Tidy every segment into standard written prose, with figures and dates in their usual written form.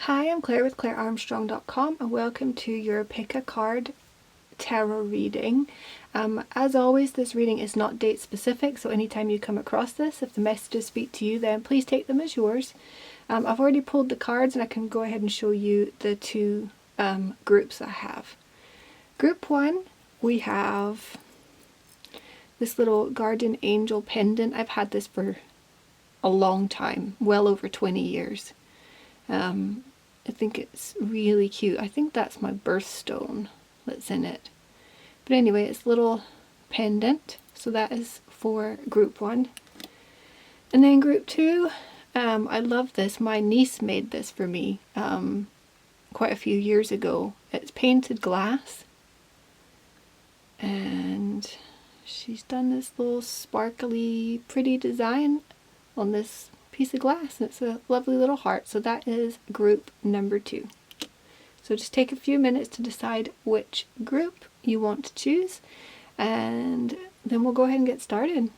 Hi, I'm Claire with ClareArmstrong.com and welcome to your Pick a Card tarot reading. As always, this reading is not date specific, so anytime you come across this, if the messages speak to you, then please take them as yours. I've already pulled the cards and I can go ahead and show you the two groups I have. Group 1, we have this little guardian angel pendant. I've had this for a long time, well over 20 years. I think it's really cute. I think that's my birthstone that's in it. But anyway, it's a little pendant. So that is for group 1. And then group 2, I love this. My niece made this for me quite a few years ago. It's painted glass. And she's done this little sparkly, pretty design on this piece of glass, and it's a lovely little heart. So that is group number 2. So just take a few minutes to decide which group you want to choose, and then we'll go ahead and get started.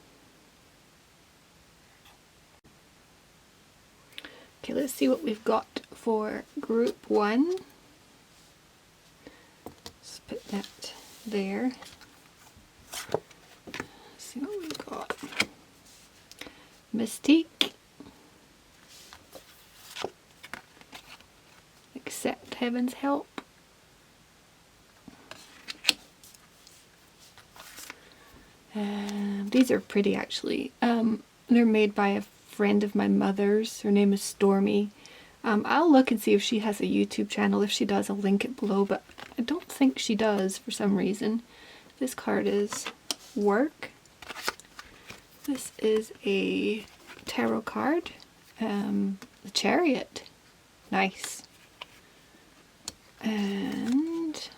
Okay, let's see what we've got for group 1. Let's put that there. Let's see what we've got. Mystique. Accept heaven's help. These are pretty actually. They're made by a friend of my mother's. Her name is Stormy. I'll look and see if she has a YouTube channel. If she does, I'll link it below, but I don't think she does for some reason. This card is work. This is a tarot card. The Chariot. Nice. And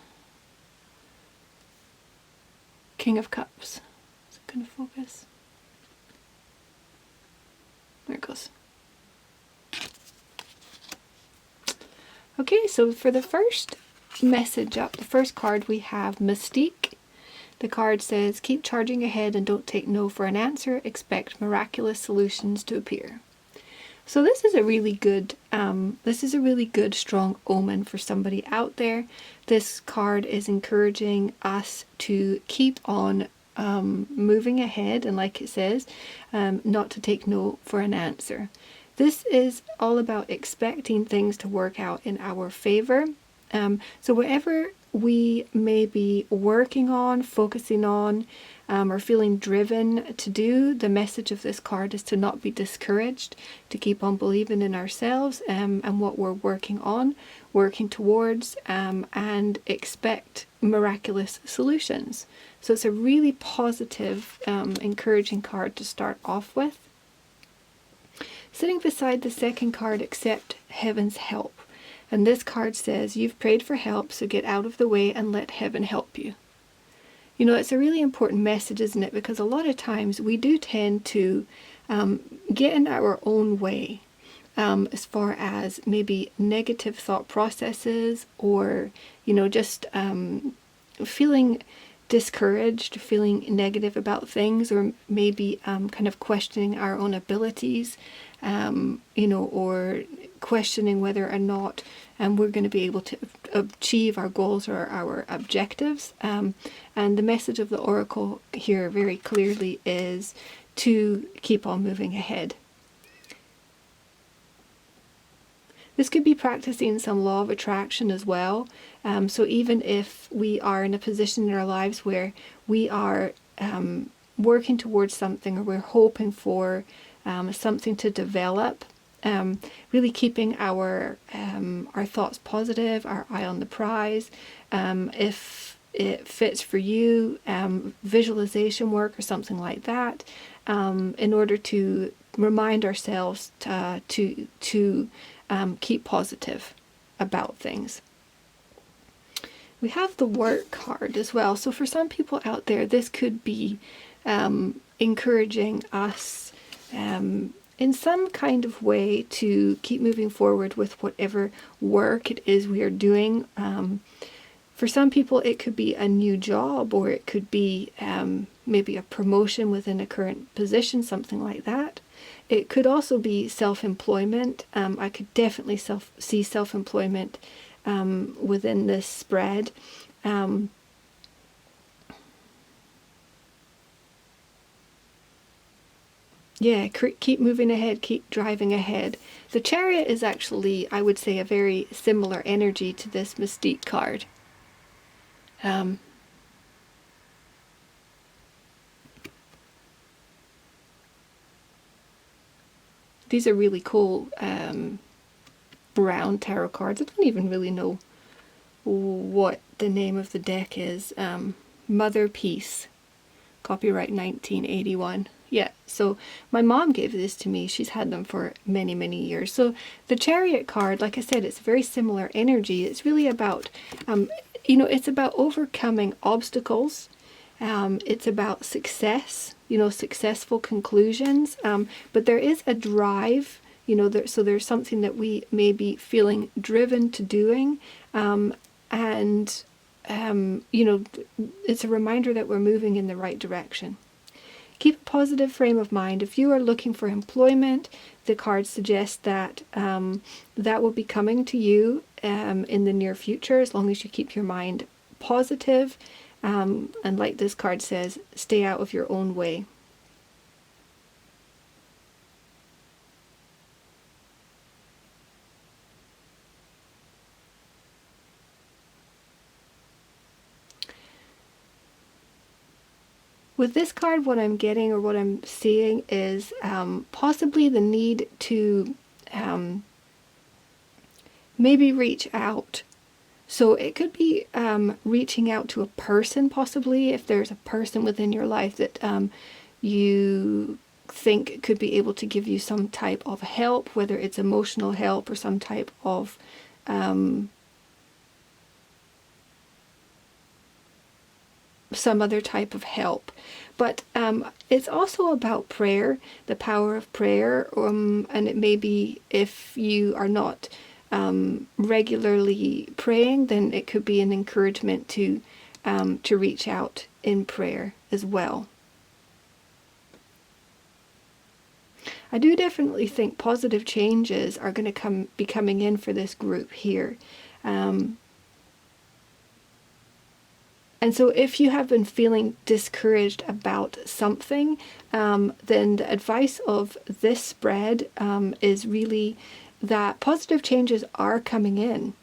King of Cups. Is it going to focus? There it goes. Okay, so for the first message up, the first card, we have Mystique. The card says, keep charging ahead and don't take no for an answer. Expect miraculous solutions to appear. So this is a really good, strong omen for somebody out there. This card is encouraging us to keep on moving ahead, and like it says, not to take no for an answer. This is all about expecting things to work out in our favor. So whatever we may be working on, focusing on, or feeling driven to do, the message of this card is to not be discouraged, to keep on believing in ourselves and what we're working on, working towards, and expect miraculous solutions. So it's a really positive, encouraging card to start off with. Sitting beside the second card, accept heaven's help. And this card says, you've prayed for help, so get out of the way and let heaven help you. You know, it's a really important message, isn't it? Because a lot of times we do tend to get in our own way as far as maybe negative thought processes, or, you know, just feeling discouraged, feeling negative about things, or maybe kind of questioning our own abilities, you know, or questioning whether or not we're going to be able to achieve our goals or our objectives. And the message of the Oracle here very clearly is to keep on moving ahead. This could be practicing some law of attraction as well. So even if we are in a position in our lives where we are working towards something, or we're hoping for something to develop, really keeping our thoughts positive, our eye on the prize. If it fits for you, visualization work or something like that, in order to remind ourselves to keep positive about things. We have the work card as well. So for some people out there, this could be encouraging us in some kind of way to keep moving forward with whatever work it is we are doing. For some people, it could be a new job, or it could be maybe a promotion within a current position, something like that. It could also be self-employment. I could definitely see self-employment within this spread. Yeah, keep moving ahead, keep driving ahead. The Chariot is actually, I would say, a very similar energy to this Mystique card. These are really cool brown tarot cards. I don't even really know what the name of the deck is. Mother Peace, copyright 1981. Yeah, so my mom gave this to me. She's had them for many, many years. So the Chariot card, like I said, it's very similar energy. It's really about, it's about overcoming obstacles. It's about success, successful conclusions. But there is a drive, so there's something that we may be feeling driven to doing. It's a reminder that we're moving in the right direction. Keep a positive frame of mind. If you are looking for employment, the cards suggest that that will be coming to you in the near future, as long as you keep your mind positive. And like this card says, stay out of your own way. With this card, what I'm getting or what I'm seeing is possibly the need to maybe reach out. So it could be reaching out to a person, possibly, if there's a person within your life that you think could be able to give you some type of help, whether it's emotional help or some type of some other type of help. But it's also about prayer, the power of prayer, and it may be if you are not regularly praying, then it could be an encouragement to reach out in prayer as well. I do definitely think positive changes are going to be coming in for this group here. And so if you have been feeling discouraged about something, then the advice of this spread is really that positive changes are coming in.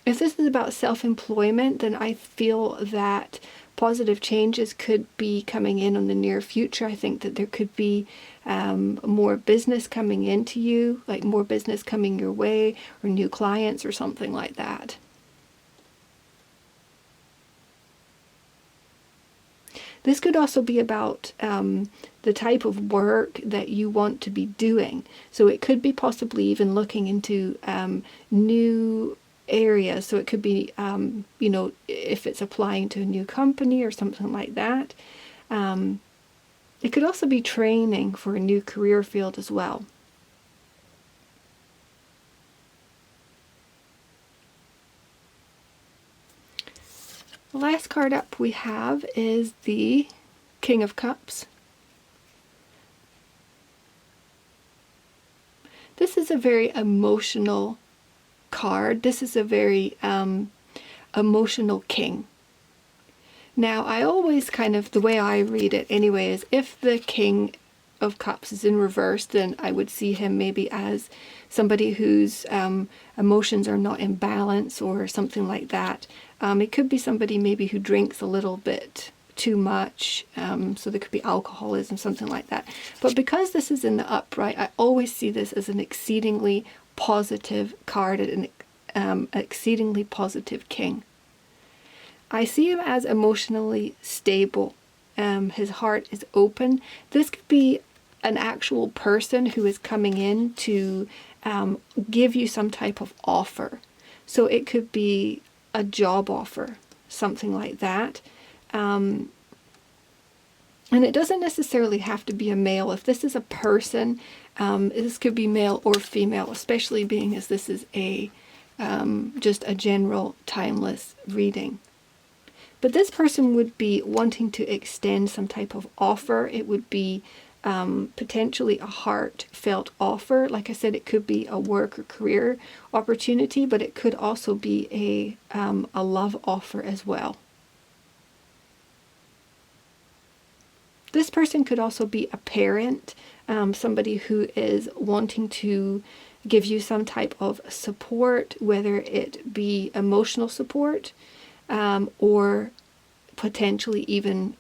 If this is about self-employment, then I feel that positive changes could be coming in the near future. I think that there could be more business coming into you, like more business coming your way, or new clients or something like that. This could also be about the type of work that you want to be doing. So it could be possibly even looking into new areas. So it could be, if it's applying to a new company or something like that. It could also be training for a new career field as well. The last card up we have is the King of Cups. This is a very emotional card. This is a very emotional king. Now, I always the way I read it anyway, is if the King of Cups is in reverse, then I would see him maybe as somebody whose emotions are not in balance or something like that. It could be somebody maybe who drinks a little bit too much, so there could be alcoholism, something like that. But because this is in the upright, I always see this as an exceedingly positive card, an exceedingly positive king. I see him as emotionally stable. His heart is open. This could be an actual person who is coming in to give you some type of offer. So it could be a job offer, something like that. And it doesn't necessarily have to be a male. If this is a person, this could be male or female, especially being as this is a just a general timeless reading. But this person would be wanting to extend some type of offer. It would be potentially a heartfelt offer. Like I said, it could be a work or career opportunity, but it could also be a love offer as well. This person could also be a parent, somebody who is wanting to give you some type of support, whether it be emotional support or potentially even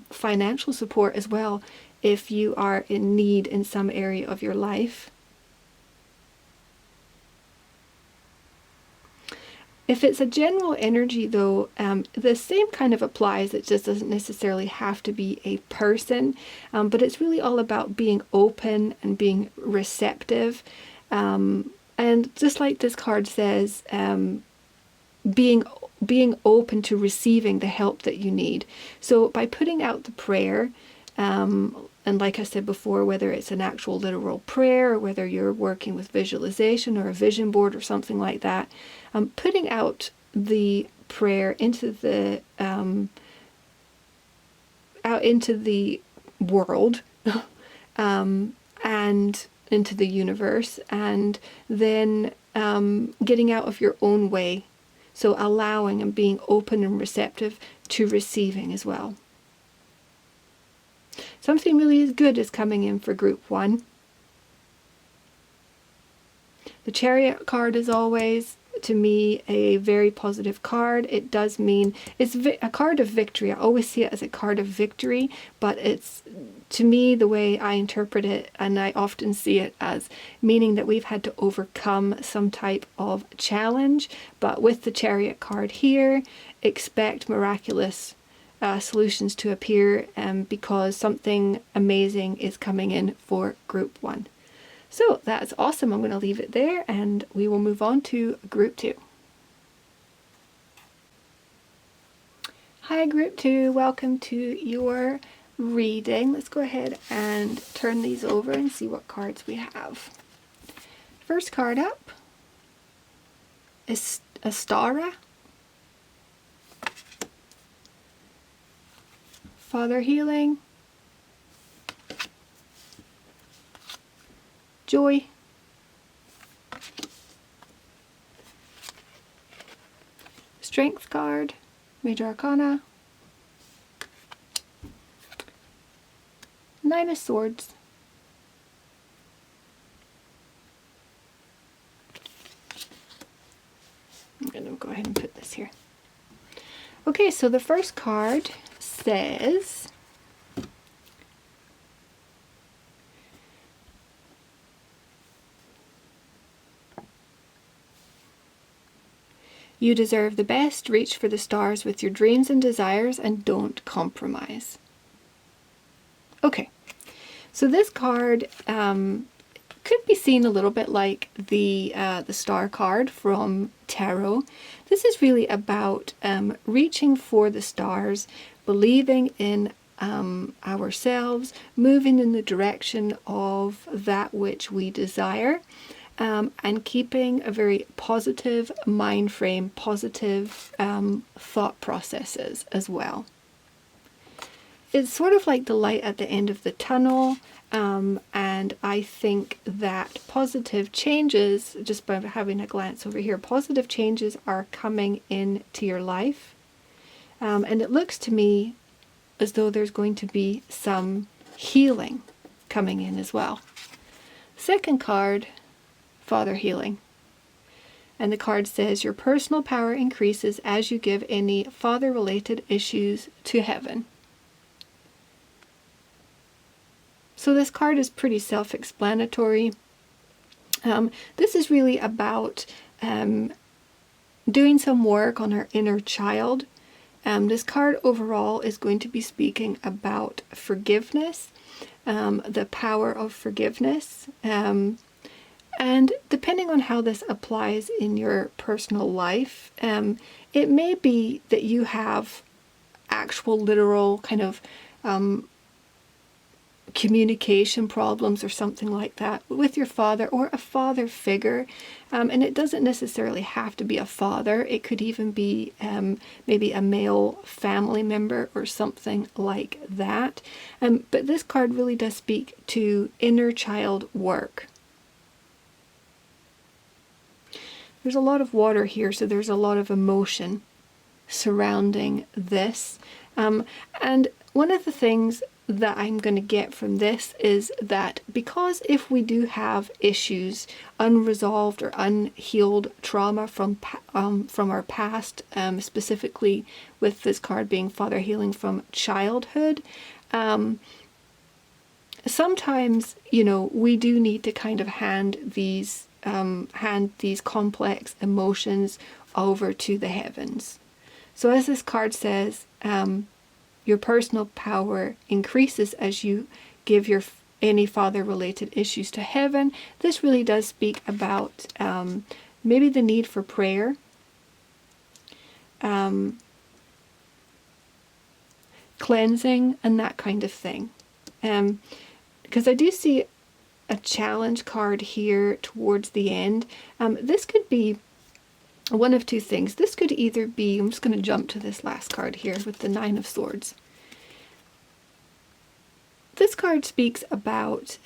financial support as well, if you are in need in some area of your life. If it's a general energy though, the same kind of applies. It just doesn't necessarily have to be a person, but it's really all about being open and being receptive. And just like this card says, being open to receiving the help that you need. So by putting out the prayer, and like I said before, whether it's an actual literal prayer or whether you're working with visualization or a vision board or something like that, putting out the prayer into the out into the world and into the universe, and then getting out of your own way. So allowing and being open and receptive to receiving as well. Something really good is coming in for group 1. The Chariot card is always, to me, a very positive card. It does mean, it's a card of victory. I always see it as a card of victory, but it's, to me, the way I interpret it, and I often see it as meaning that we've had to overcome some type of challenge. But with the Chariot card here, expect miraculous solutions to appear, because something amazing is coming in for group 1. So that's awesome. I'm going to leave it there and we will move on to group 2. Hi group 2, welcome to your reading. Let's go ahead and turn these over and see what cards we have. First card up is Astara. Father Healing, Joy, Strength card, Major Arcana, Nine of Swords, I'm going to go ahead and put this here. Okay, so the first card says, you deserve the best, reach for the stars with your dreams and desires, and don't compromise. Okay, so this card could be seen a little bit like the star card from tarot. This is really about reaching for the stars, believing in ourselves, moving in the direction of that which we desire, and keeping a very positive mind frame, positive thought processes as well. It's sort of like the light at the end of the tunnel, and I think that positive changes, just by having a glance over here, positive changes are coming into your life, and it looks to me as though there's going to be some healing coming in as well. Second card, Father Healing. And the card says, your personal power increases as you give any father-related issues to heaven. So this card is pretty self-explanatory. This is really about doing some work on our inner child. This card overall is going to be speaking about forgiveness, the power of forgiveness, and depending on how this applies in your personal life, it may be that you have actual literal kind of communication problems or something like that with your father or a father figure. And it doesn't necessarily have to be a father. It could even be maybe a male family member or something like that. But this card really does speak to inner child work. There's a lot of water here, so there's a lot of emotion surrounding this. And one of the things that I'm going to get from this is that because if we do have issues, unresolved or unhealed trauma from our past, specifically with this card being Father Healing from childhood, sometimes, we do need to kind of hand these complex emotions over to the heavens. So as this card says, your personal power increases as you give any father-related issues to heaven. This really does speak about maybe the need for prayer, cleansing, and that kind of thing. Because I do see a challenge card here towards the end. This could be one of two things. This could either be, I'm just going to jump to this last card here with the Nine of Swords. This card speaks about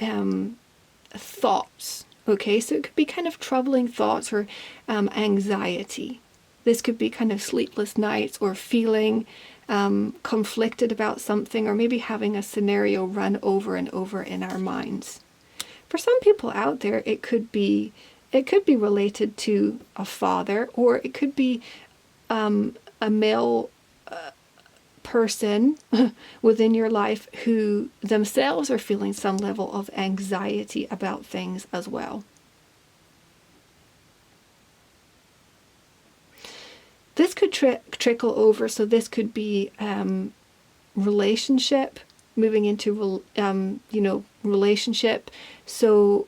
thoughts, okay? So it could be kind of troubling thoughts or anxiety. This could be kind of sleepless nights or feeling conflicted about something, or maybe having a scenario run over and over in our minds. For some people out there, it could be related to a father, or it could be a male person within your life who themselves are feeling some level of anxiety about things as well. This could trickle over, so this could be relationship, moving into relationship. So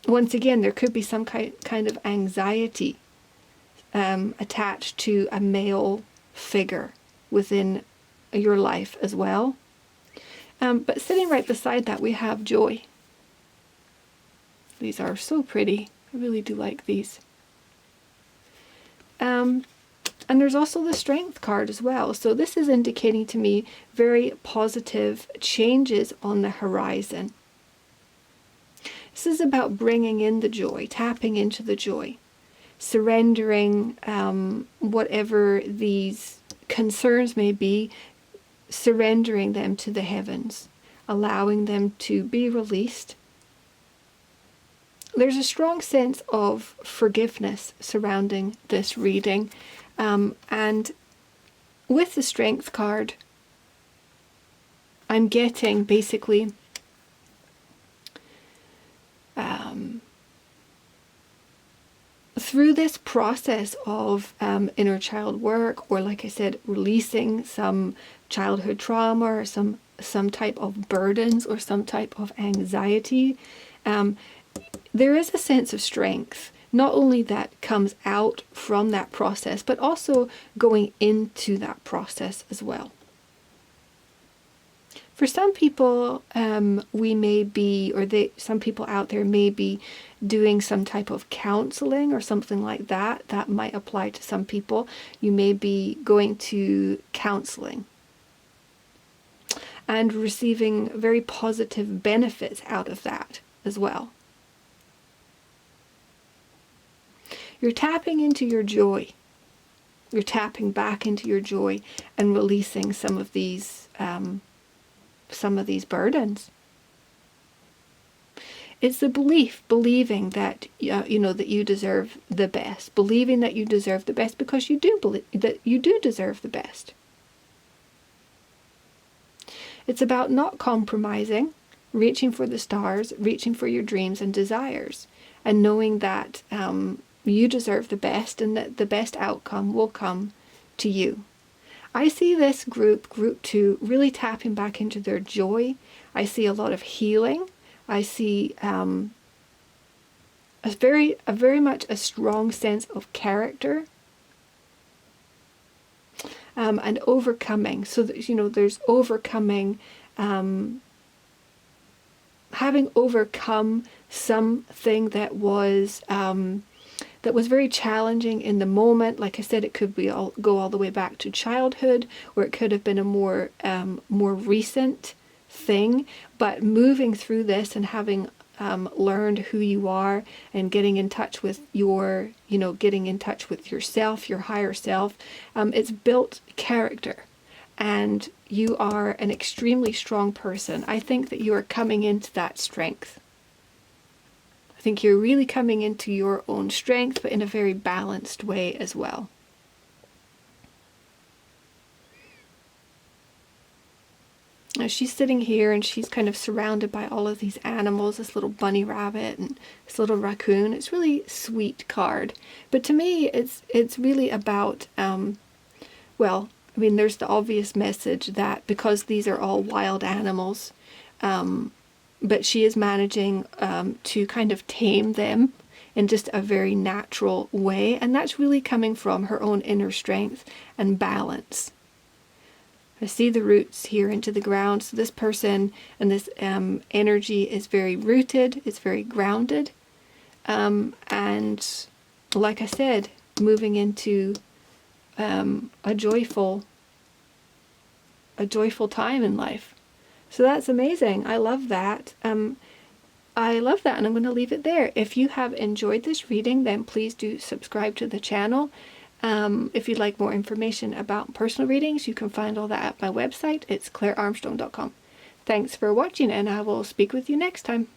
once again, there could be some kind of anxiety attached to a male figure within your life as well. But sitting right beside that, we have joy. These are so pretty. I really do like these. And there's also the Strength card as well. So this is indicating to me very positive changes on the horizon. This is about bringing in the joy, tapping into the joy, surrendering whatever these concerns may be, surrendering them to the heavens, allowing them to be released. There's a strong sense of forgiveness surrounding this reading. And with the Strength card, I'm getting basically through this process of inner child work, or like I said, releasing some childhood trauma or some type of burdens or some type of anxiety, there is a sense of strength, not only that comes out from that process, but also going into that process as well. For some people, we may be, or some people out there may be doing some type of counseling or something like that. That might apply to some people. You may be going to counseling and receiving very positive benefits out of that as well. You're tapping into your joy. You're tapping back into your joy and releasing some of these burdens. It's the believing that that you deserve the best, believing that you deserve the best because you do believe that you do deserve the best. It's about not compromising, reaching for the stars, reaching for your dreams and desires, and knowing that you deserve the best and that the best outcome will come to you. I see this group 2, really tapping back into their joy. I see a lot of healing. I see a very much a strong sense of character. and overcoming. So that, you know, there's overcoming, having overcome something that was very challenging in the moment. Like I said, it could be go all the way back to childhood, or it could have been a more recent thing. But moving through this and having learned who you are and getting in touch with getting in touch with yourself, your higher self, it's built character. And you are an extremely strong person. I think that you are coming into that strength. I think you're really coming into your own strength, but in a very balanced way as well. Now she's sitting here and she's kind of surrounded by all of these animals, this little bunny rabbit and this little raccoon. It's really sweet card. But to me, it's really about, well, I mean, there's the obvious message that because these are all wild animals, but she is managing to kind of tame them in just a very natural way. And that's really coming from her own inner strength and balance. I see the roots here into the ground. So this person and this energy is very rooted. It's very grounded. And like I said, moving into a joyful time in life. So that's amazing. I love that. I love that, and I'm going to leave it there. If you have enjoyed this reading, then please do subscribe to the channel. If you'd like more information about personal readings, you can find all that at my website. It's clarearmstrong.com. Thanks for watching, and I will speak with you next time.